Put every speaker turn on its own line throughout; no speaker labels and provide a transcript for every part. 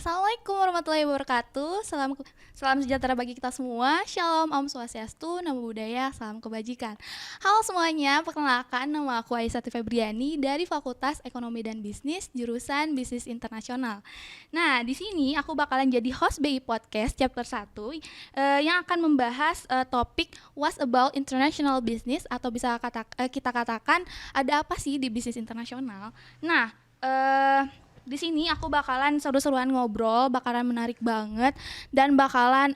Assalamualaikum warahmatullahi wabarakatuh. Salam sejahtera bagi kita semua. Shalom, Om Swastiastu, Namo Buddhaya, salam kebajikan. Halo semuanya, perkenalkan nama aku Aisyati Febriani dari Fakultas Ekonomi dan Bisnis, jurusan Bisnis Internasional. Nah, di sini aku bakalan jadi host BI Podcast chapter 1 yang akan membahas topik What's About International Business, atau bisa kita katakan ada apa sih di bisnis internasional. Nah, di sini aku bakalan seru-seruan ngobrol, bakalan menarik banget, dan bakalan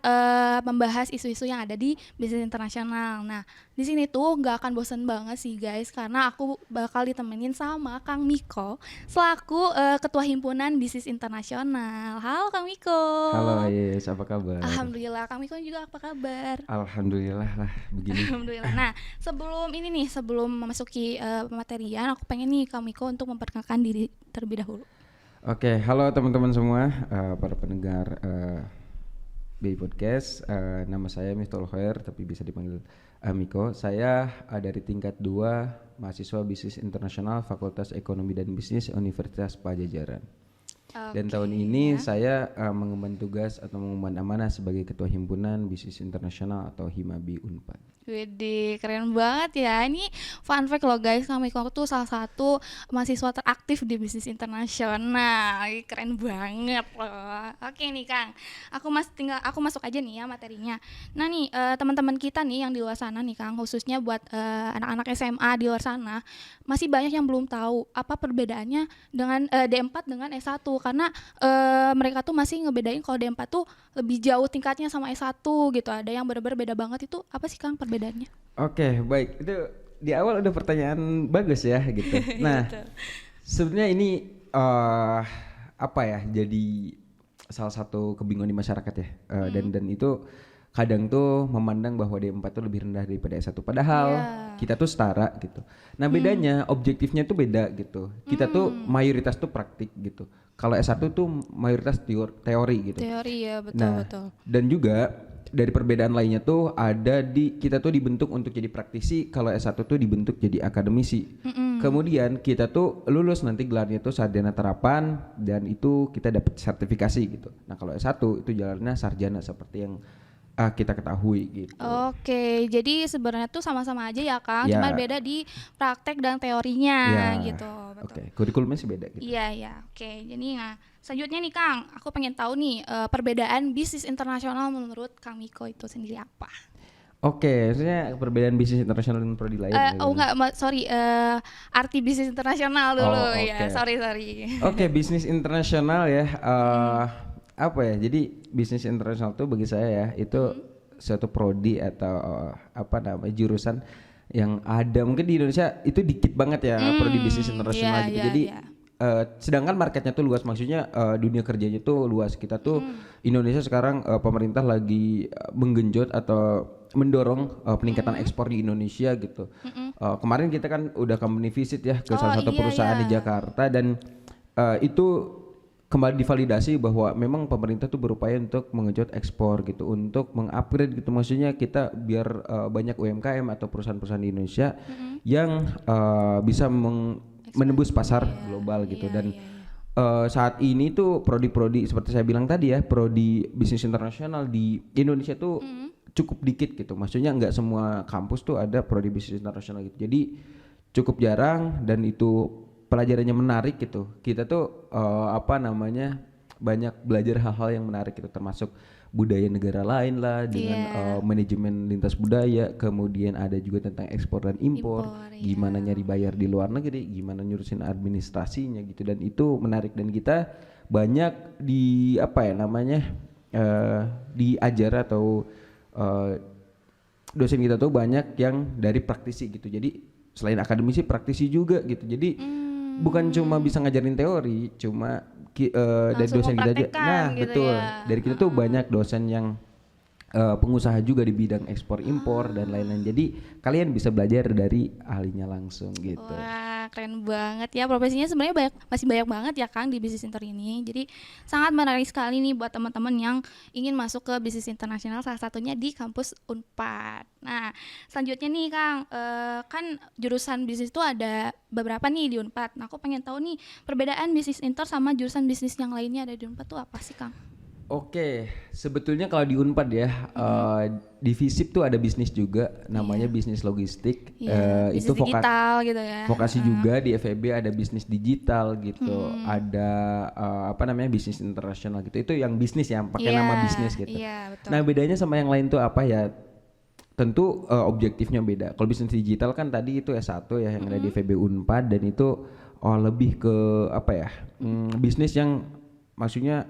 membahas isu-isu yang ada di bisnis internasional. Nah, di sini tuh nggak akan bosen banget sih guys, karena aku bakal ditemenin sama Kang Miko selaku Ketua Himpunan Bisnis Internasional. Halo Kang Miko.
Halo Ais, apa kabar?
Alhamdulillah, Kang Miko juga apa kabar?
Alhamdulillah lah begini.
Alhamdulillah. Nah, sebelum memasuki pematerian, aku pengen nih Kang Miko untuk memperkenalkan diri terlebih dahulu.
Oke, halo teman-teman semua, para pendengar BI Podcast. Nama saya Miftahul Khair, tapi bisa dipanggil Miko. Saya dari tingkat 2 mahasiswa Bisnis Internasional Fakultas Ekonomi dan Bisnis Universitas Padjadjaran. Dan tahun ini saya mengemban tugas atau mengemban amanah sebagai Ketua Himpunan Bisnis Internasional atau HIMABI Unpad.
Widih, keren banget ya. Ini fun fact loh guys, Kang Miko tuh salah satu mahasiswa teraktif di bisnis internasional. Keren banget loh. Oke nih Kang, aku masuk aja nih ya materinya. Nah nih teman-teman kita nih yang di luar sana nih Kang, khususnya buat anak-anak SMA di luar sana, masih banyak yang belum tahu apa perbedaannya dengan D4 dengan S1, karena mereka tuh masih ngebedain kalau D4 tuh lebih jauh tingkatnya sama S1 gitu. Ada yang benar-benar beda banget. Itu apa sih Kang perbedaannya?
Oke, baik. Itu di awal udah pertanyaan bagus ya gitu. Nah, sebenarnya ini apa ya? Jadi salah satu kebingungan di masyarakat ya. Dan itu kadang tuh memandang bahwa D4 tuh lebih rendah daripada S1, padahal kita tuh setara gitu. Nah, bedanya objektifnya tuh beda gitu. Kita tuh mayoritas tuh praktik gitu. Kalau S1 tuh mayoritas teori gitu.
Teori ya, betul.
Nah, dan juga dari perbedaan lainnya tuh ada kita tuh dibentuk untuk jadi praktisi, kalau S1 tuh dibentuk jadi akademisi. Kemudian kita tuh lulus nanti gelarnya tuh sarjana terapan, dan itu kita dapat sertifikasi gitu. Nah, kalau S1 itu jalannya sarjana seperti yang kita ketahui gitu.
Oke, jadi sebenarnya tuh sama-sama aja ya Kang, cuma beda di praktek dan teorinya gitu.
Oke, kurikulumnya sih beda gitu.
Iya. Oke, jadi nah selanjutnya nih Kang, aku pengen tahu nih perbedaan bisnis internasional menurut Kang Miko itu sendiri apa?
Oke, maksudnya perbedaan bisnis internasional dan prodi lain.
Arti bisnis internasional dulu ya. Sorry.
Oke, bisnis internasional ya. Apa ya? Jadi bisnis internasional tuh bagi saya ya itu suatu prodi atau jurusan yang ada mungkin di Indonesia itu dikit banget ya, prodi bisnis internasional gitu. Jadi sedangkan marketnya tuh luas, maksudnya dunia kerjanya tuh luas. Kita tuh Indonesia sekarang pemerintah lagi menggenjot atau mendorong peningkatan ekspor di Indonesia gitu. Kemarin kita kan udah company visit ya ke salah satu perusahaan di Jakarta, dan itu kembali divalidasi bahwa memang pemerintah tuh berupaya untuk mengejut ekspor gitu, untuk mengupgrade gitu, maksudnya kita biar banyak UMKM atau perusahaan-perusahaan di Indonesia yang bisa menembus pasar global gitu. Dan saat ini tuh prodi-prodi seperti saya bilang tadi ya, prodi bisnis internasional di Indonesia tuh cukup dikit gitu, maksudnya nggak semua kampus tuh ada prodi bisnis internasional gitu, jadi cukup jarang, dan itu pelajarannya menarik gitu. Kita tuh banyak belajar hal-hal yang menarik gitu, termasuk budaya negara lain lah dengan manajemen lintas budaya, kemudian ada juga tentang ekspor dan impor, gimana nyari bayar di luar negeri, gimana nyurusin administrasinya gitu, dan itu menarik. Dan kita banyak diajar atau dosen kita tuh banyak yang dari praktisi gitu, jadi selain akademisi praktisi juga gitu. Jadi bukan cuma bisa ngajarin teori, cuma dari dosen kita aja. Nah gitu, betul ya. Dari kita tuh banyak dosen yang pengusaha juga di bidang ekspor impor dan lain-lain. Jadi kalian bisa belajar dari ahlinya langsung gitu.
Wah, Wah, keren banget ya. Profesinya sebenarnya masih banyak banget ya Kang di bisnis inter ini. Jadi sangat menarik sekali nih buat teman-teman yang ingin masuk ke bisnis internasional, salah satunya di kampus Unpad. Nah, selanjutnya nih Kang, kan jurusan bisnis itu ada beberapa nih di Unpad. Nah, aku pengen tahu nih perbedaan bisnis inter sama jurusan bisnis yang lainnya ada di Unpad tuh apa sih Kang?
Oke, sebetulnya kalau di Unpad ya, di FISIP tuh ada bisnis juga, namanya bisnis logistik.
Iya,
Itu
bisnis digital gitu ya.
vokasi juga di FEB ada bisnis digital gitu, ada apa namanya bisnis internasional gitu. Itu yang bisnis ya, pakai
Iya,
nama bisnis gitu.
iya, betul.
Nah bedanya sama yang lain tuh apa ya? Tentu objektifnya beda. Kalau bisnis digital kan tadi itu S1 ya yang ada di FEB Unpad, dan itu lebih ke apa ya? Bisnis yang maksudnya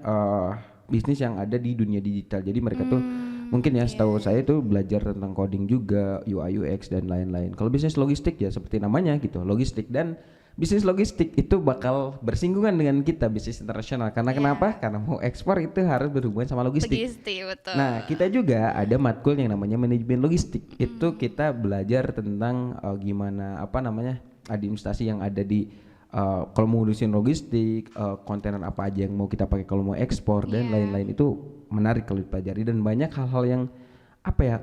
bisnis yang ada di dunia digital. Jadi mereka tuh mungkin ya setahu saya itu belajar tentang coding juga, UI UX dan lain-lain. Kalau bisnis logistik ya seperti namanya gitu, logistik, dan bisnis logistik itu bakal bersinggungan dengan kita bisnis internasional. Karena kenapa? Karena mau ekspor itu harus berhubungan sama logistik.
Logistik, betul.
Nah, kita juga ada matkul yang namanya manajemen logistik. Itu kita belajar tentang gimana apa namanya administrasi yang ada di kalau mau ngurusin logistik, kontainer apa aja yang mau kita pakai kalau mau ekspor dan lain-lain. Itu menarik kalau dipelajari, dan banyak hal-hal yang apa ya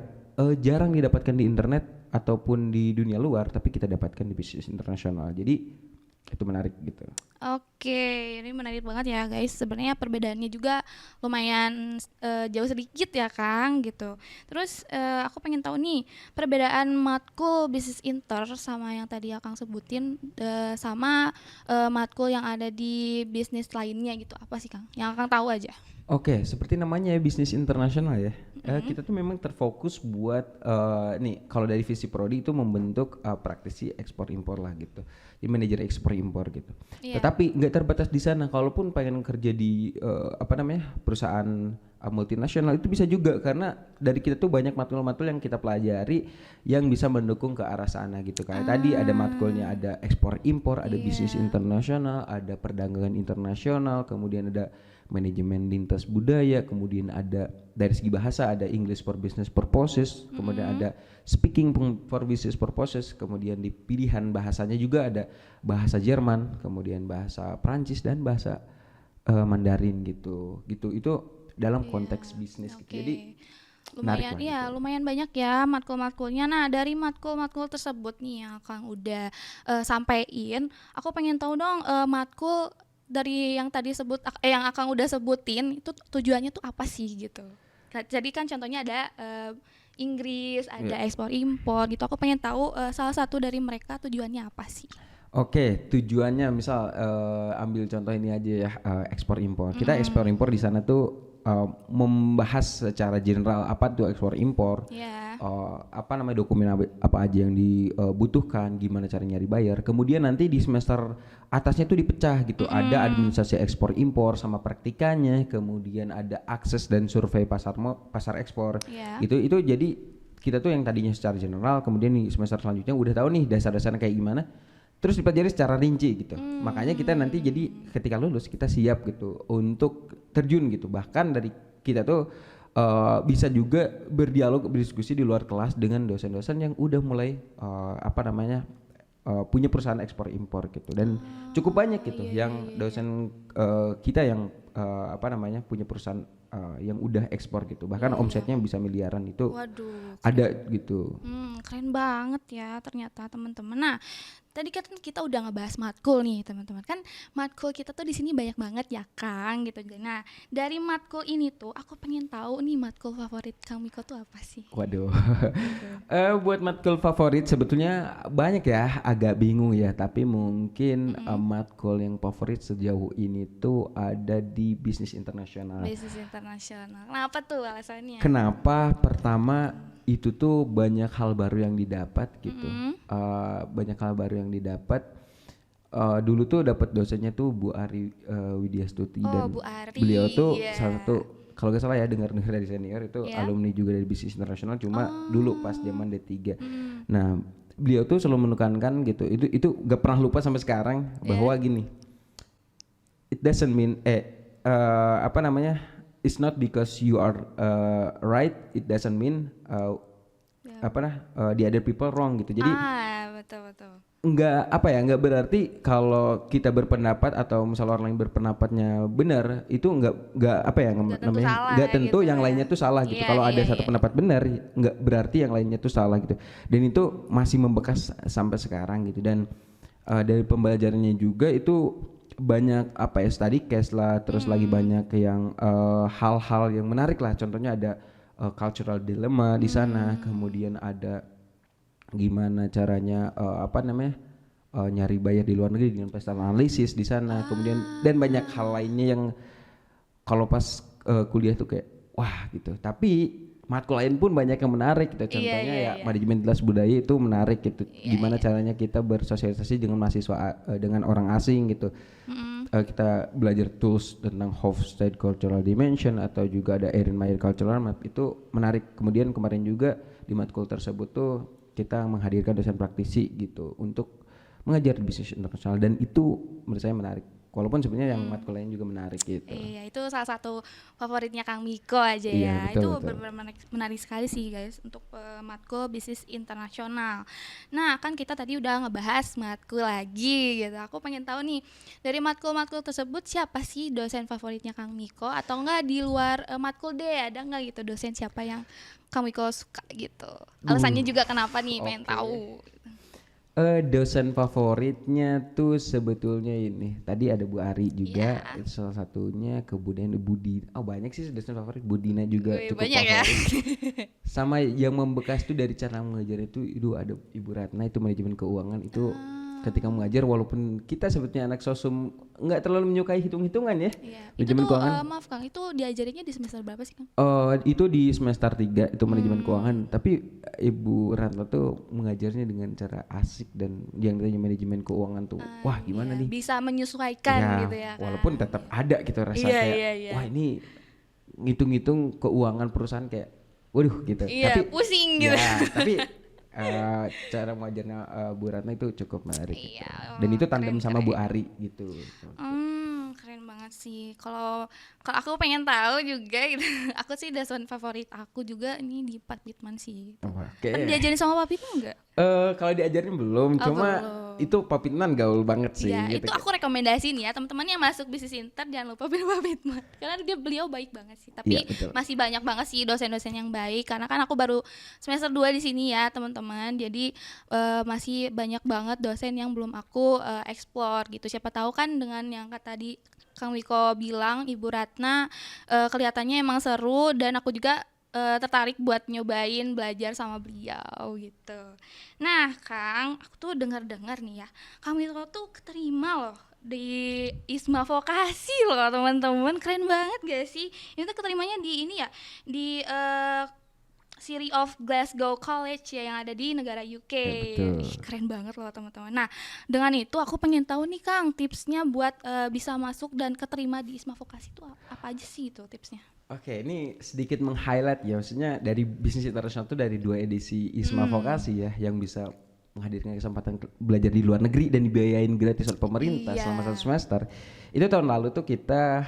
jarang didapatkan di internet ataupun di dunia luar, tapi kita dapatkan di bisnis internasional. Jadi itu menarik gitu.
Oke, ini menarik banget ya guys. Sebenarnya perbedaannya juga lumayan jauh sedikit ya Kang gitu. Terus aku pengen tahu nih perbedaan matkul bisnis inter sama yang tadi Kang sebutin sama matkul yang ada di bisnis lainnya gitu. Apa sih Kang? Yang Kang tahu aja.
Oke, seperti namanya ya bisnis internasional ya. Kita tuh memang terfokus buat nih kalau dari visi prodi itu membentuk praktisi ekspor impor lah gitu. Di manajer ekspor impor gitu. Tetapi nggak terbatas di sana. Kalaupun pengen kerja di apa namanya perusahaan multinasional itu bisa juga, karena dari kita tuh banyak matkul-matkul yang kita pelajari yang bisa mendukung ke arah sana gitu. Kayak tadi ada matkulnya ada ekspor impor, ada bisnis internasional, ada perdagangan internasional, kemudian ada manajemen lintas budaya, kemudian ada dari segi bahasa ada English for business purposes, kemudian ada speaking for business purposes, kemudian di pilihan bahasanya juga ada bahasa Jerman, kemudian bahasa Prancis dan bahasa Mandarin gitu. Itu dalam konteks bisnis gitu. Jadi
lumayan lumayan banyak ya matkul-matkulnya. Nah, dari matkul-matkul tersebut nih yang Kang udah sampein, aku pengen tahu dong matkul dari yang tadi yang Akang udah sebutin itu tujuannya tuh apa sih gitu. Jadi kan contohnya ada Inggris, ada ekspor impor gitu. Aku pengen tahu salah satu dari mereka tujuannya apa sih?
Oke, tujuannya misal ambil contoh ini aja ya, ekspor impor. Kita ekspor impor di sana tuh membahas secara general apa tuh ekspor impor, apa namanya dokumen apa aja yang dibutuhkan, gimana cara nyari bayar. Kemudian nanti di semester atasnya tuh dipecah gitu, ada administrasi ekspor impor sama praktikannya, kemudian ada akses dan survei pasar ekspor. Itu jadi kita tuh yang tadinya secara general, kemudian di semester selanjutnya udah tahu nih dasar-dasarnya kayak gimana. Terus dipelajari secara rinci gitu. Makanya kita nanti jadi ketika lulus kita siap gitu untuk terjun gitu. Bahkan dari kita tuh bisa juga berdialog, berdiskusi di luar kelas dengan dosen-dosen yang udah mulai apa namanya punya perusahaan ekspor impor gitu. Dan cukup banyak gitu yang dosen kita yang apa namanya punya perusahaan yang udah ekspor gitu. Bahkan omsetnya bisa miliaran itu.
Waduh,
ada gitu.
Keren banget ya ternyata teman-teman. Nah, tadi kan kita udah ngebahas matkul nih teman-teman. Kan matkul kita tuh di sini banyak banget ya Kang gitu. Nah, dari matkul ini tuh aku pengen tahu nih matkul favorit Kang Miko tuh apa sih?
Waduh. Buat matkul favorit sebetulnya banyak ya, agak bingung ya, tapi mungkin matkul yang favorit sejauh ini tuh ada di bisnis internasional.
Bisnis internasional. Kenapa tuh alasannya?
Kenapa? Pertama itu tuh banyak hal baru yang didapat gitu. Banyak hal baru yang didapat. Dulu tuh dapat dosennya tuh Bu Ari Widyastuti, dan
Bu Ari,
beliau tuh salah satu, kalau gak salah ya dengar dari senior itu alumni juga dari bisnis internasional, cuma dulu pas zaman D3. Nah, beliau tuh selalu menekankan gitu. Itu gak pernah lupa sampai sekarang bahwa gini. It doesn't mean apa namanya? It's not because you are right, it doesn't mean the other people wrong gitu. Jadi
betul.
nggak apa ya, nggak berarti kalau kita berpendapat atau misal orang lain berpendapatnya benar itu nggak apa ya
Nggak tentu
namanya,
salah
nggak
ya
tentu
gitu
yang
ya.
lainnya tuh salah gitu.
Iya,
Kalau ada
iya,
satu
iya.
pendapat benar nggak berarti yang lainnya tuh salah gitu, dan itu masih membekas sampai sekarang gitu. Dan dari pembelajarannya juga itu banyak apa ya, study case lah, terus lagi banyak yang hal-hal yang menarik lah. Contohnya ada cultural dilemma di sana, kemudian ada gimana caranya apa namanya nyari buyer di luar negeri dengan investor analisis di sana, kemudian dan banyak hal lainnya yang kalau pas kuliah tuh kayak wah gitu. Tapi matkul lain pun banyak yang menarik gitu.
Iya,
Contohnya
iya,
ya
iya.
manajemen kelas budaya itu menarik gitu.
Iya,
Gimana
iya.
caranya kita bersosialisasi dengan mahasiswa dengan orang asing gitu. Kita belajar tools tentang Hofstede Cultural Dimension atau juga ada Erin Meyer Cultural Map, itu menarik. Kemudian kemarin juga di matkul tersebut tuh kita menghadirkan dosen praktisi gitu untuk mengajar bisnis internasional, dan itu menurut saya menarik. Walaupun sebenarnya yang matkul lain juga menarik gitu.
Iya, itu salah satu favoritnya Kang Miko aja
Iya,
ya.
betul,
Itu
betul.
benar-benar menarik, menarik sekali sih guys untuk matkul bisnis internasional. Nah, kan kita tadi udah ngebahas matkul lagi gitu. Aku pengen tahu nih, dari matkul-matkul tersebut siapa sih dosen favoritnya Kang Miko, atau enggak di luar matkul deh, ada enggak gitu dosen siapa yang Kang Miko suka gitu. Alasannya juga kenapa nih, pengen
Oke.
tahu.
Dosen favoritnya tuh sebetulnya ini. Tadi ada Bu Ari juga,
Iya.
itu salah satunya. Kemudian Budi. Oh banyak sih dosen favorit. Budina juga
Wih,
cukup
banyak ya.
favorit. Sama yang membekas tuh dari cara mengajar itu ada Ibu Ratna, itu manajemen keuangan. Itu ketika mengajar, walaupun kita sebetulnya anak sosum nggak terlalu menyukai hitung-hitungan ya.
Iya. Itu
Manajemen
tuh
keuangan.
maaf Kang, itu diajarinnya di semester berapa sih Kang?
Itu di semester 3 itu manajemen keuangan, tapi Ibu Ratna tuh mengajarnya dengan cara asik, dan yang tanya manajemen keuangan tuh wah gimana
Iya,
nih
bisa menyesuaikan
ya,
gitu ya kan.
walaupun tetap ada gitu rasa
Iya,
kayak
iya, iya.
wah ini ngitung-ngitung keuangan perusahaan kayak waduh gitu.
Iya,
Tapi
pusing gitu.
ya tapi cara mengajarnya Bu Ratna itu cukup menarik gitu.
Iya,
Dan itu
keren,
tandem sama
keren.
Bu Ari gitu.
Keren banget sih. Kalau kalau aku pengen tahu juga gitu. Aku sih dosen favorit aku juga ini di Pak Pitman sih.
Oke.
Kan diajarin sama Pak Pitman enggak?
Kalau diajarin belum,
Oh,
cuma
belum.
itu Pak Pitman gaul banget sih
Iya,
gitu.
itu aku rekomendasiin ya teman-teman yang masuk bisnis inter, jangan lupa pilih Pak Pitman karena beliau baik banget sih. Tapi
Iya, betul.
masih banyak banget sih dosen-dosen yang baik, karena kan aku baru semester 2 di sini ya teman-teman. Jadi masih banyak banget dosen yang belum aku explore gitu. Siapa tahu kan dengan yang kata tadi Kang Wiko bilang, Ibu Ratna kelihatannya emang seru, dan aku juga tertarik buat nyobain belajar sama beliau gitu. Nah, Kang, aku tuh dengar-dengar nih ya, Kang Wiko tuh keterima loh di ISMA Vokasi loh teman-teman. Keren banget gak sih? Ini tuh keterimanya di ini ya, di City of Glasgow College ya, yang ada di negara UK.
Ya, betul.
Ih, keren banget loh teman-teman. Nah, dengan itu aku pengen tahu nih Kang, tipsnya buat bisa masuk dan keterima di ISMA Vokasi itu apa aja sih itu tipsnya?
Oke, ini sedikit meng-highlight ya, maksudnya dari bisnis internasional tuh dari 2 edisi ISMA Vokasi ya, yang bisa menghadirkan kesempatan belajar di luar negeri dan dibiayain gratis oleh pemerintah
Iya.
selama 1 semester. Itu tahun lalu tuh kita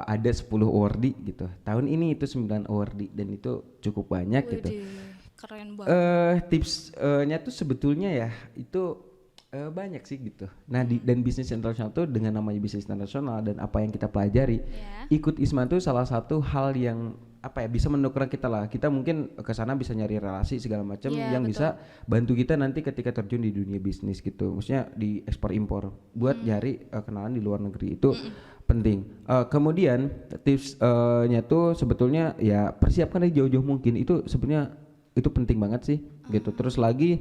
ada 10 awardee gitu. Tahun ini itu 9 awardee, dan itu cukup banyak gitu.
Widih, keren banget.
Tipsnya tuh sebetulnya ya itu banyak sih gitu. Nah dan bisnis internasional tuh dengan namanya bisnis internasional dan apa yang kita pelajari,
Ya.
ikut ISMA tuh salah satu hal yang apa ya, bisa mendukung kita lah. Kita mungkin ke sana bisa nyari relasi segala macam
Iya,
yang
betul.
bisa bantu kita nanti ketika terjun di dunia bisnis gitu. Maksudnya di ekspor impor buat nyari kenalan di luar negeri itu penting. Kemudian tipsnya tuh sebetulnya ya persiapkan dari jauh-jauh mungkin, itu sebenarnya itu penting banget sih gitu. Terus lagi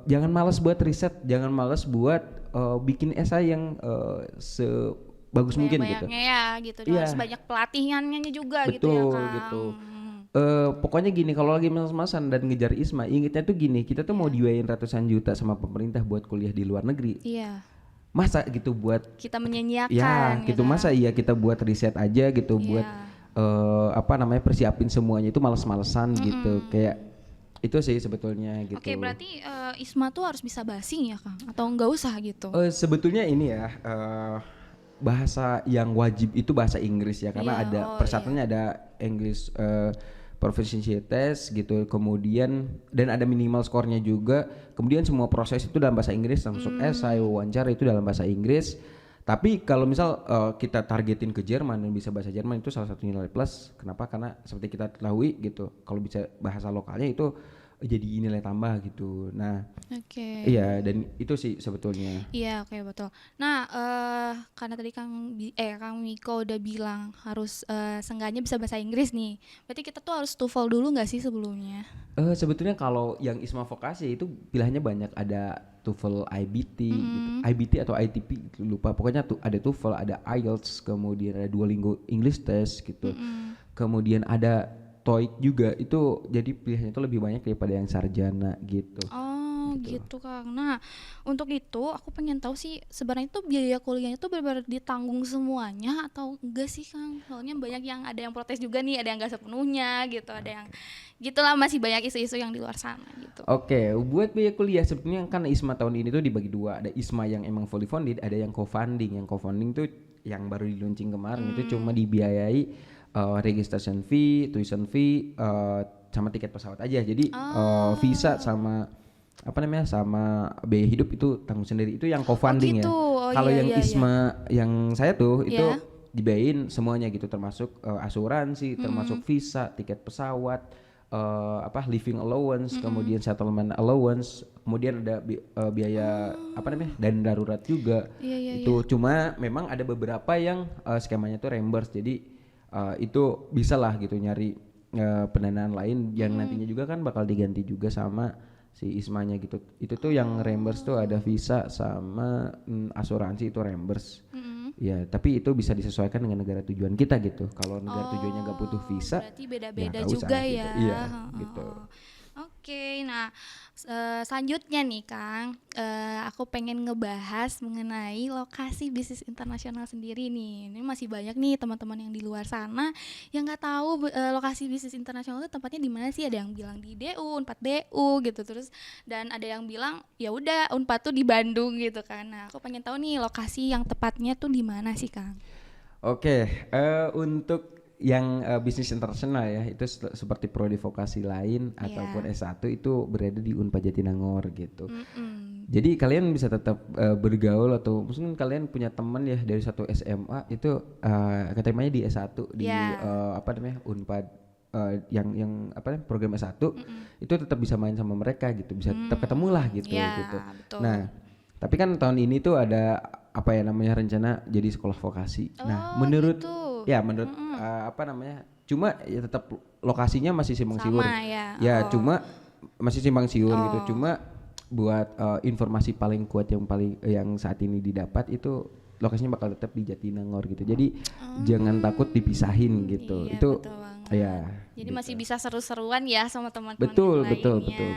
jangan malas buat riset, jangan malas buat bikin esai yang sebagus mungkin gitu.
Banyak-banyaknya ya gitu. Dan
Iya.
harus banyak pelatihannya juga gitu ya
Betul
Kang.
gitu. Pokoknya gini, kalau lagi mas-masan dan ngejar ISMA, ingetnya tuh gini, kita tuh mau dibayarin ratusan juta sama pemerintah buat kuliah di luar negeri.
Iya.
Masa gitu buat
Kita menyanyiakan
ya gitu, masa iya kita buat riset aja gitu,
Iya.
buat apa namanya, persiapin semuanya itu males-malesan gitu. Kayak itu sih sebetulnya gitu.
Oke, berarti ISMA tuh harus bisa basing ya Kang? Atau enggak usah gitu?
Sebetulnya ini ya, bahasa yang wajib itu bahasa Inggris ya, karena
Iya,
ada
oh
persyaratannya, ada English proficiency test gitu, kemudian dan ada minimal skornya juga, kemudian semua proses itu dalam bahasa Inggris, termasuk esai, wawancara itu dalam bahasa Inggris. Tapi kalau misal kita targetin ke Jerman dan bisa bahasa Jerman, itu salah satu nilai plus. Kenapa? Karena seperti kita ketahui gitu, kalau bisa bahasa lokalnya itu jadi nilai tambah gitu. Nah,
Oke.
iya, dan itu sih sebetulnya.
Iya, oke betul. Nah, karena tadi Kang Miko udah bilang harus seenggaknya bisa bahasa Inggris nih. Berarti kita tuh harus TOEFL dulu nggak sih sebelumnya?
Sebetulnya kalau yang ISMA vokasi itu pilihannya banyak, ada TOEFL IBT gitu. IBT atau ITP lupa, pokoknya tuh ada TOEFL, ada IELTS, kemudian ada Duolingo English Test gitu. Kemudian ada TOEIC juga, itu jadi pilihannya itu lebih banyak daripada yang sarjana gitu.
Oh gitu Kang. Nah untuk itu aku pengen tahu sih sebenarnya itu biaya kuliahnya tuh benar-benar ditanggung semuanya atau enggak sih Kang? Soalnya banyak yang ada yang protes juga nih, ada yang enggak sepenuhnya gitu, ada yang gitulah, masih banyak isu-isu yang di luar sana gitu.
Oke, buat biaya kuliah sebetulnya kan ISMA tahun ini tuh dibagi dua. Ada ISMA yang emang fully funded, ada yang co-funding. Yang co-funding tuh yang baru di launching kemarin itu cuma dibiayai registration fee, tuition fee, sama tiket pesawat aja. Jadi visa sama apa namanya, sama biaya hidup itu tanggung sendiri. Itu yang co-funding
gitu.
ya. Kalau
Iya,
yang
iya, iya.
ISMA yang saya tuh itu
Iya.
dibiayain semuanya gitu, termasuk asuransi, termasuk visa, tiket pesawat, living allowance, kemudian settlement allowance, kemudian ada biaya apa namanya, dana darurat juga.
Iya, iya,
Itu cuma memang ada beberapa yang skemanya tuh reimburse, jadi itu bisa lah gitu nyari pendanaan lain yang nantinya juga kan bakal diganti juga sama si ISMA-nya gitu. Itu tuh yang reimburse tuh ada visa sama asuransi itu reimburse. Ya, tapi itu bisa disesuaikan dengan negara tujuan kita gitu. Kalau negara tujuannya nggak butuh visa,
Berarti
ya
beda-beda
nggak usah
juga
gitu.
ya.
Iya,
Heeh.
gitu.
Oke, nah selanjutnya nih Kang, aku pengen ngebahas mengenai lokasi bisnis internasional sendiri nih. Ini masih banyak nih teman-teman yang di luar sana yang nggak tahu lokasi bisnis internasional itu tempatnya di mana sih. Ada yang bilang di DU, Unpad DU gitu, terus dan ada yang bilang ya udah Unpad tuh di Bandung gitu kan. Nah, aku pengen tahu nih lokasi yang tepatnya tuh di mana sih Kang?
Oke, untuk yang bisnis internasional ya, itu seperti prodi vokasi lain ataupun S1 itu berada di Unpad Jatinangor gitu. Jadi kalian bisa tetap bergaul, atau mungkin kalian punya teman ya dari satu SMA itu keterimanya di S1 di apa namanya, Unpad yang apa namanya, program S1 itu tetap bisa main sama mereka gitu, bisa tetap ketemu lah gitu gitu.
Betul.
Nah, tapi kan tahun ini tuh ada apa ya namanya, rencana jadi sekolah vokasi. Nah, menurut
gitu.
ya menurut apa namanya, cuma ya tetap lokasinya masih simpang siur.
Sama ya.
Ya cuma masih simpang siur gitu. Cuma buat informasi paling kuat yang saat ini didapat itu lokasinya bakal tetap di Jatinangor gitu. Jadi jangan takut dipisahin gitu.
Iya,
Itu
betul banget.
ya.
Jadi
gitu.
masih bisa seru-seruan ya sama teman-teman
Betul,
yang
betul,
lainnya.
betul.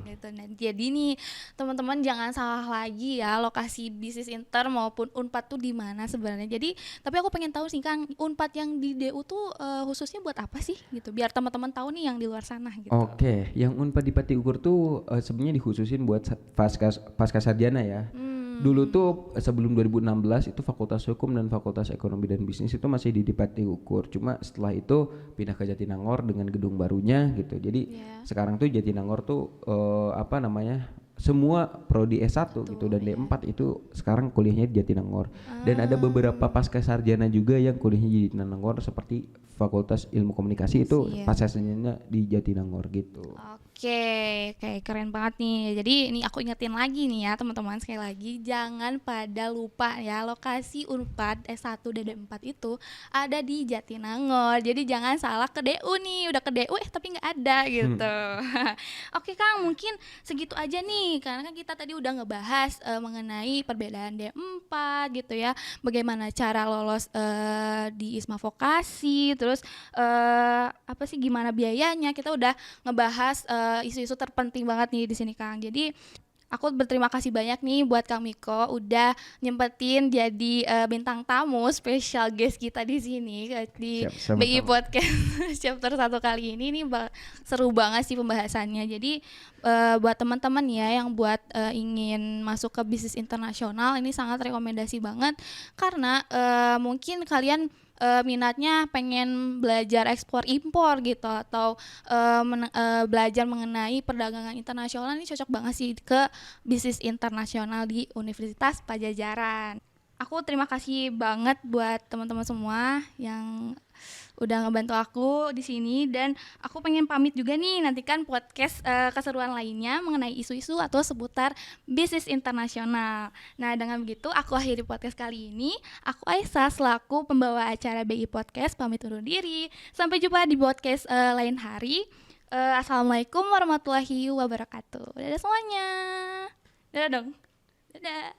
Gitu. Nah, jadi nih teman-teman jangan salah lagi ya, lokasi bisnis inter maupun Unpad tuh di mana sebenarnya. Jadi tapi aku pengen tahu sih Kang, Unpad yang di DU tuh khususnya buat apa sih gitu, biar teman-teman tahu nih yang di luar sana gitu.
Oke, yang Unpad di Pati Ukur tuh sebenarnya dikhususin buat pasca sarjana ya. Dulu tuh sebelum 2016 itu Fakultas Hukum dan Fakultas Ekonomi dan Bisnis itu masih di Pati Ukur. Cuma setelah itu pindah ke Jatinangor dengan gedung barunya gitu. Jadi sekarang tuh Jatinangor tuh apa namanya, semua prodi S1 gitu dan D4 itu sekarang kuliahnya di Jatinangor. Dan ada beberapa pasca sarjana juga yang kuliahnya di Jatinangor, seperti Fakultas Ilmu Komunikasi itu pasca sarjananya di Jatinangor gitu.
Oke, keren banget nih. Jadi ini aku ingetin lagi nih ya teman-teman, sekali lagi jangan pada lupa ya, lokasi Unpad S1 dan D4 itu ada di Jatinangor. Jadi jangan salah ke DU nih, udah ke DU tapi nggak ada gitu. Oke Kang, mungkin segitu aja nih karena kan kita tadi udah ngebahas mengenai perbedaan D4 gitu ya, bagaimana cara lolos di ISMA Vokasi, terus apa sih gimana biayanya. Kita udah ngebahas isu-isu terpenting banget nih di sini Kang. Jadi aku berterima kasih banyak nih buat Kang Miko udah nyempetin jadi bintang tamu spesial guest kita di sini di BI Podcast chapter 1 kali ini. Ini seru banget sih pembahasannya. Jadi buat teman-teman ya yang buat ingin masuk ke bisnis internasional, ini sangat rekomendasi banget karena mungkin kalian minatnya pengen belajar ekspor impor gitu, atau belajar mengenai perdagangan internasional, ini cocok banget sih ke bisnis internasional di Universitas Pajajaran. Aku terima kasih banget buat teman-teman semua yang udah ngebantu aku di sini, dan aku pengen pamit juga nih, nantikan podcast keseruan lainnya mengenai isu-isu atau seputar bisnis internasional. Nah, dengan begitu aku akhiri podcast kali ini. Aku Aisyah selaku pembawa acara BI Podcast pamit undur diri. Sampai jumpa di podcast lain hari. Assalamualaikum warahmatullahi wabarakatuh. Dadah semuanya. Dadah dong. Dadah.